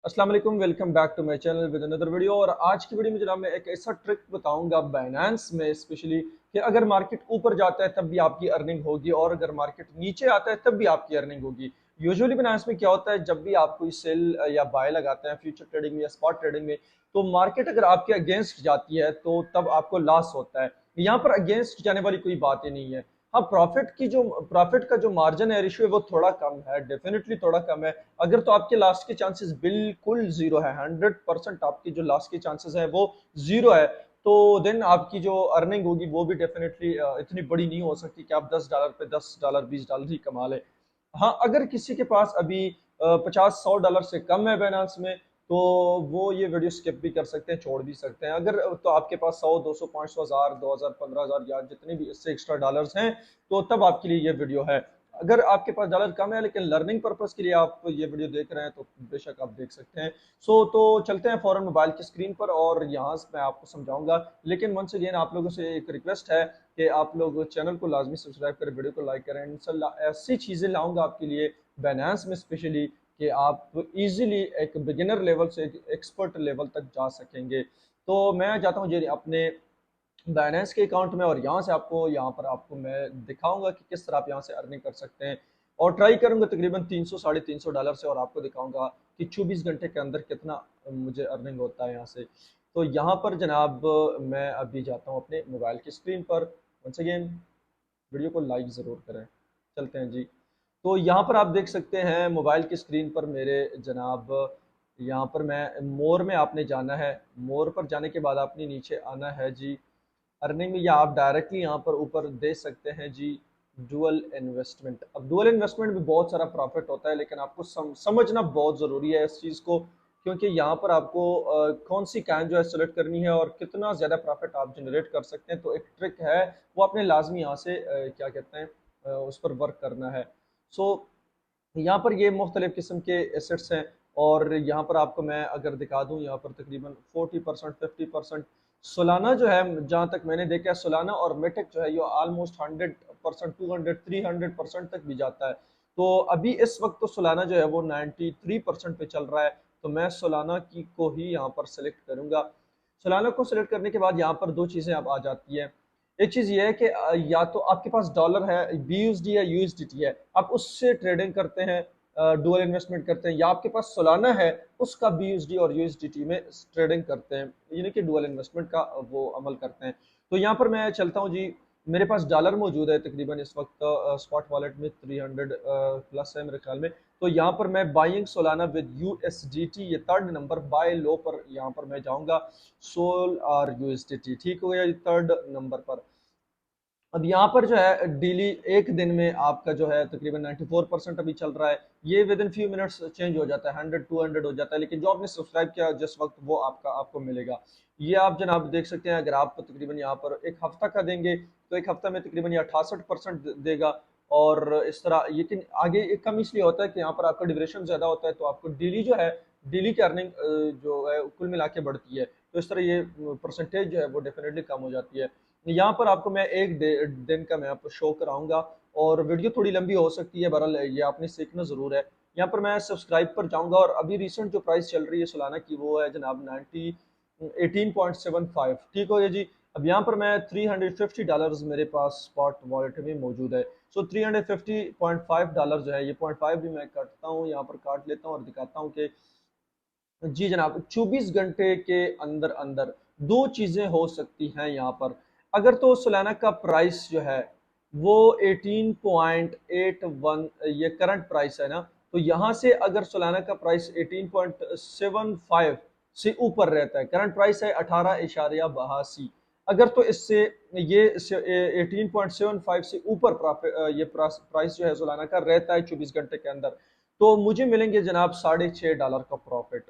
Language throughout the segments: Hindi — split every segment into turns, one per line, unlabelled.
अस्सलाम वालेकुम, welcome back to my channel with another video. और आज की वीडियो में जनाब मैं एक ऐसा ट्रिक बताऊंगा बाइनेंस में स्पेशली कि अगर मार्केट ऊपर जाता है तब भी आपकी अर्निंग होगी और अगर मार्केट नीचे आता है तब भी आपकी अर्निंग होगी। यूजुअली बाइनेंस में क्या होता है, जब भी आप कोई सेल या बाय लगाते हैं फ्यूचर ट्रेडिंग में या स्पॉट ट्रेडिंग में, तो मार्केट अगर आपके अगेंस्ट जाती है तो तब आपको लॉस होता है। यहाँ पर अगेंस्ट जाने वाली कोई बात ही नहीं है। हाँ, प्रॉफिट का जो मार्जिन है, रेशियो है, वो थोड़ा कम है, डेफिनेटली थोड़ा कम है। अगर तो आपके लास्ट के चांसेस बिल्कुल जीरो है, 100% आपकी जो लास्ट के चांसेस है वो जीरो है, तो देन आपकी जो अर्निंग होगी वो भी डेफिनेटली इतनी बड़ी नहीं हो सकती कि आप $10 पे $10 $20 ही कमा ले। हाँ, अगर किसी के पास अभी 50-100 डॉलर से कम है बाइनेंस में, तो वो ये वीडियो स्किप भी कर सकते हैं, छोड़ भी सकते हैं। अगर तो आपके पास 100, 200, 500, 1000, 2000, 15,000 या जितने भी इससे एक्स्ट्रा डॉलर्स हैं, तो तब आपके लिए ये वीडियो है। अगर आपके पास डॉलर कम है लेकिन लर्निंग पर्पस के लिए आप ये वीडियो देख रहे हैं तो बेशक आप देख सकते हैं। तो चलते हैं फौरन मोबाइल की स्क्रीन पर और यहाँ से मैं आपको समझाऊंगा। लेकिन वंस अगेन आप लोगों से एक रिक्वेस्ट है कि आप लोग चैनल को लाजमी सब्सक्राइब करें, वीडियो को लाइक करें। इंशाल्लाह ऐसी चीज़ें लाऊंगा आपके लिए बाइनेंस में स्पेशली कि आप इजीली एक बिगिनर लेवल से एक एक्सपर्ट लेवल तक जा सकेंगे। तो मैं जाता हूँ जी अपने बाइनेंस के अकाउंट में और यहाँ पर आपको मैं दिखाऊंगा कि किस तरह आप यहाँ से अर्निंग कर सकते हैं। और ट्राई करूंगा तकरीबन 300 साढ़े 300 डॉलर से, और आपको दिखाऊंगा कि 24 घंटे के अंदर कितना मुझे अर्निंग होता है यहाँ से। तो यहाँ पर जनाब मैं अभी जाता हूँ अपने मोबाइल की स्क्रीन पर। वंस अगेन वीडियो को लाइक ज़रूर करें। चलते हैं जी। तो यहाँ पर आप देख सकते हैं मोबाइल की स्क्रीन पर मेरे जनाब, यहाँ पर मैं मोर में आपने जाना है। मोर पर जाने के बाद आपने नीचे आना है जी अर्निंग में, या आप डायरेक्टली यहाँ पर ऊपर दे सकते हैं जी डुअल इन्वेस्टमेंट। अब डुअल इन्वेस्टमेंट में बहुत सारा प्रॉफिट होता है, लेकिन आपको समझना बहुत ज़रूरी है इस चीज़ को, क्योंकि यहाँ पर आपको कौन सी कैन जो है सेलेक्ट करनी है और कितना ज़्यादा प्रॉफिट आप जनरेट कर सकते हैं। तो एक ट्रिक है, वो आपने लाजमी यहाँ से क्या कहते हैं उस पर वर्क करना है। सो यहाँ पर ये मुख्तलिफ किस्म के एसेट्स हैं, और यहाँ पर आपको मैं अगर दिखा दूँ, यहाँ पर तकरीबन 40% 50% सोलाना जो है, जहाँ तक मैंने देखा है सोलाना और मेटेक जो है ये ऑलमोस्ट 100%, 200, 300% तक भी जाता है। तो अभी इस वक्त तो सोलाना जो है वो 93% पे चल रहा है। तो मैं सोलाना की को ही यहाँ पर सेलेक्ट करूँगा। सोलाना को सिलेक्ट करने के बाद यहाँ पर दो चीज़ें अब आ जाती हैं। एक चीज़ ये है कि या तो आपके पास डॉलर है, बीयूएसडी या यूएसडीटी है, आप उससे ट्रेडिंग करते हैं, डुअल इन्वेस्टमेंट करते हैं, या आपके पास सोलाना है उसका बीयूएसडी और यूएसडीटी में ट्रेडिंग करते हैं, यानी कि डुअल इन्वेस्टमेंट का वो अमल करते हैं। तो यहाँ पर मैं चलता हूँ जी। मेरे पास डॉलर मौजूद है तकरीबन इस वक्त स्पॉट वॉलेट में 300 प्लस है मेरे ख्याल में। तो यहाँ पर मैं बाइंग सोलाना विद यूएसडीटी, ये थर्ड नंबर बाय लो पर यहाँ पर मैं जाऊँगा। सोल और यूएसडीटी ठीक हो गया ये थर्ड नंबर पर। अब यहाँ पर जो है डेली एक दिन में आपका जो है तकरीबन 94% अभी चल रहा है। ये with in few minutes change हो जाता है, 100 200 हो जाता है, लेकिन जो आपने सब्सक्राइब किया जिस वक्त वो आपको मिलेगा। ये आप जनाब देख सकते हैं। अगर आप तकरीबन यहाँ पर एक हफ्ता का देंगे तो एक हफ्ता में तकरीबन ये 68% देगा। और इस तरह, लेकिन आगे एक कम इसलिए होता है कि यहाँ पर आपका ड्यूरेशन ज़्यादा होता है, तो आपको डेली जो है डेली की अर्निंग जो है कुल मिला के बढ़ती है। तो इस तरह ये परसेंटेज जो है वो डेफिनेटली कम हो जाती है। यहाँ पर आपको मैं एक दिन का मैं आपको शो कराऊंगा, और वीडियो थोड़ी लंबी हो सकती है, बहरहाल ये आपने सीखना ज़रूर है। यहाँ पर मैं सब्सक्राइब पर जाऊंगा, और अभी रिसेंट जो प्राइस चल रही है सोलाना की वो है जनाब 18.75 ठीक हो गया जी। अब यहाँ पर मैं $350 मेरे पास स्पॉट वॉलेट में मौजूद है। सो 350.5 डॉलर जो है, ये 0.5 भी मैं काटता हूँ, यहाँ पर काट लेता हूँ और दिखाता हूँ कि जी जनाब 24 घंटे के अंदर अंदर दो चीजें हो सकती हैं यहाँ पर। अगर तो सोलाना का प्राइस जो है वो 18.81, ये करंट प्राइस है ना, तो यहाँ से अगर सोलाना का प्राइस 18.75 से ऊपर रहता है, करंट प्राइस है 18.82, अगर तो इससे ये 18.75 से ऊपर ये प्राइस जो है सोलाना का रहता है 24 घंटे के अंदर, तो मुझे मिलेंगे जनाब $6.5 का प्रॉफिट।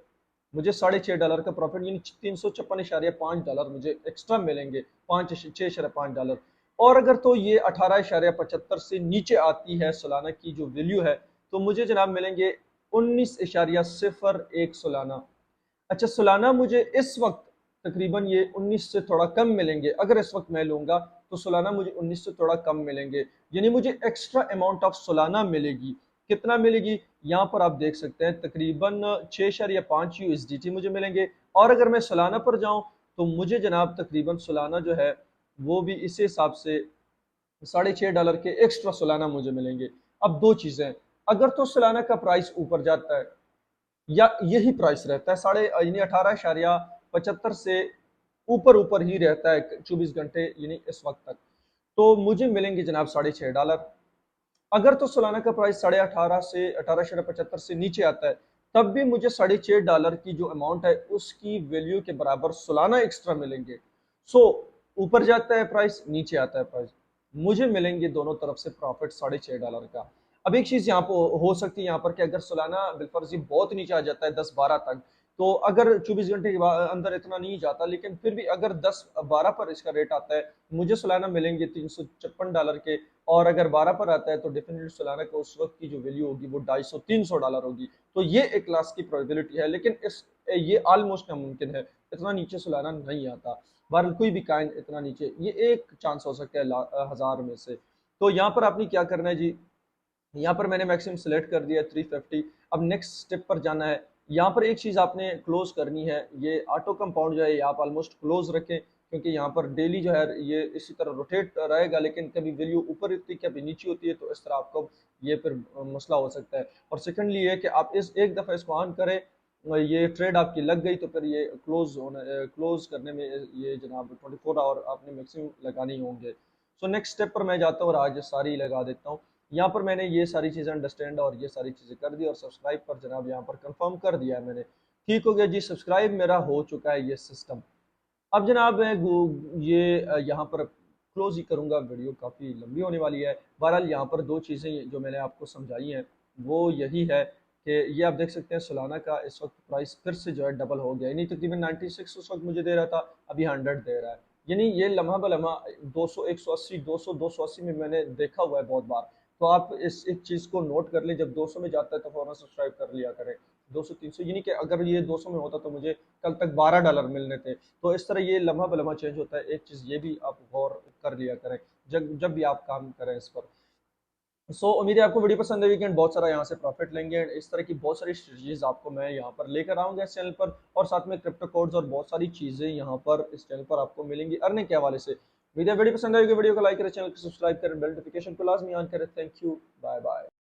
मुझे $6.5 का प्रॉफिट, यानी 356.5 डॉलर मुझे एक्स्ट्रा मिलेंगे, 6.5 डॉलर। और अगर तो ये 18.75 से नीचे आती है सोलाना की जो वैल्यू है, तो मुझे जनाब मिलेंगे 19.01 सोलाना। अच्छा, सोलाना मुझे इस वक्त तकरीबन ये 19 से थोड़ा कम मिलेंगे। अगर इस वक्त मैं लूंगा तो सोलाना मुझे 19 से थोड़ा कम मिलेंगे, यानी मुझे एक्स्ट्रा अमाउंट ऑफ सोलाना मिलेगी। कितना मिलेगी यहाँ पर आप देख सकते हैं, तकरीबन 6.5 USDT मुझे मिलेंगे। और अगर मैं सालाना पर जाऊं तो मुझे जनाब तकरीबन सालाना जो है वो भी इसी हिसाब से $6.5 के एक्स्ट्रा सालाना मुझे मिलेंगे। अब दो चीजें, अगर तो सालाना का प्राइस ऊपर जाता है या यही प्राइस रहता है साढ़े यानी 18.75 से ऊपर ऊपर ही रहता है 24 घंटे यानी इस वक्त तक, तो मुझे मिलेंगे जनाब $6.5। अगर तो सालाना का प्राइस 18.5 से 18.75 से नीचे आता है तब भी मुझे $6.5 की जो अमाउंट है उसकी वैल्यू के बराबर सालाना एक्स्ट्रा मिलेंगे। सो ऊपर जाता है प्राइस, नीचे आता है प्राइस, मुझे मिलेंगे दोनों तरफ से प्रॉफिट $6.5 का। अब एक चीज यहाँ पर हो सकती है यहाँ पर कि अगर सालाना बिलफर्जी बहुत नीचे आ जाता है 10-12 तक, तो अगर 24 घंटे के अंदर इतना नहीं जाता, लेकिन फिर भी अगर 10-12 पर इसका रेट आता है मुझे सालाना मिलेंगे $356 के। और अगर 12 पर आता है तो डेफिनेटली सालाना का उस वक्त की जो वैल्यू होगी वो $250-300 होगी। तो ये एक लाख की प्रोबेबिलिटी है, लेकिन इस ये ऑलमोस्ट नामुमकिन है, इतना नीचे सालाना नहीं आता। बहरहाल कोई भी काइन इतना नीचे, ये एक चांस हो सकता है 1000 में से। तो यहाँ पर आपने क्या करना है जी, यहाँ पर मैंने मैक्सिमम सेलेक्ट कर दिया 350। अब नेक्स्ट स्टेप पर जाना है। यहाँ पर एक चीज़ आपने क्लोज करनी है, ये ऑटो कंपाउंड जो है ये आप ऑलमोस्ट क्लोज रखें, क्योंकि यहाँ पर डेली जो है ये इसी तरह रोटेट रहेगा, लेकिन कभी वैल्यू ऊपर होती है कभी नीचे होती है, तो इस तरह आपको ये फिर मसला हो सकता है। और सेकेंडली ये कि आप इस एक दफ़ा इसको ऑन करें, ये ट्रेड आपकी लग गई तो फिर ये क्लोज करने में ये जनाब 24 आवर आपने मैक्सिमम लगाने ही होंगे। सो नेक्स्ट स्टेप पर मैं जाता हूँ और आज सारी लगा देता हूँ। यहाँ पर मैंने ये सारी चीज़ें अंडरस्टैंड और ये सारी चीज़ें कर दी, और सब्सक्राइब पर जनाब यहाँ पर कंफर्म कर दिया है मैंने। ठीक हो गया जी, सब्सक्राइब मेरा हो चुका है ये सिस्टम। अब जनाब मैं ये यहाँ पर क्लोज ही करूँगा, वीडियो काफ़ी लंबी होने वाली है। बहरहाल यहाँ पर दो चीज़ें जो मैंने आपको समझाई हैं वो यही है कि ये आप देख सकते हैं सालाना का इस वक्त प्राइस फिर से जो है डबल हो गया, यानी तकरीबन 96 उस वक्त मुझे दे रहा था, अभी 100 दे रहा है। यानी ये लम्हा ब लम्हा 200 180 200 280 में मैंने देखा हुआ है बहुत बार। तो आप इस एक चीज़ को नोट कर लें, जब 200 में जाता है तो फौरन सब्सक्राइब कर लिया करें। 200 300 यानी कि अगर ये 200 में होता तो मुझे कल तक $12 मिलने थे। तो इस तरह ये लम्हा ब लम्हा चेंज होता है। एक चीज़ ये भी आप गौर कर लिया करें जब जब भी आप काम करें इस पर। उम्मीद है आपको वीडियो पसंद है, वीकेंड बहुत सारा यहाँ से प्रॉफिट लेंगे। एंड इस तरह की बहुत सारी स्ट्रेटजीज आपको मैं यहाँ पर लेकर आऊँगा इस चैनल पर, और साथ में क्रिप्टो कोड्स और बहुत सारी चीज़ें यहाँ पर इस चैनल पर आपको मिलेंगी अर्निंग के हवाले से। वीडियो पसंद आएगी, वीडियो को लाइक करें, चैनल को सब्सक्राइब करें, बेल नोटिफिकेशन को लाजमी ऑन करें। Thank you, bye bye.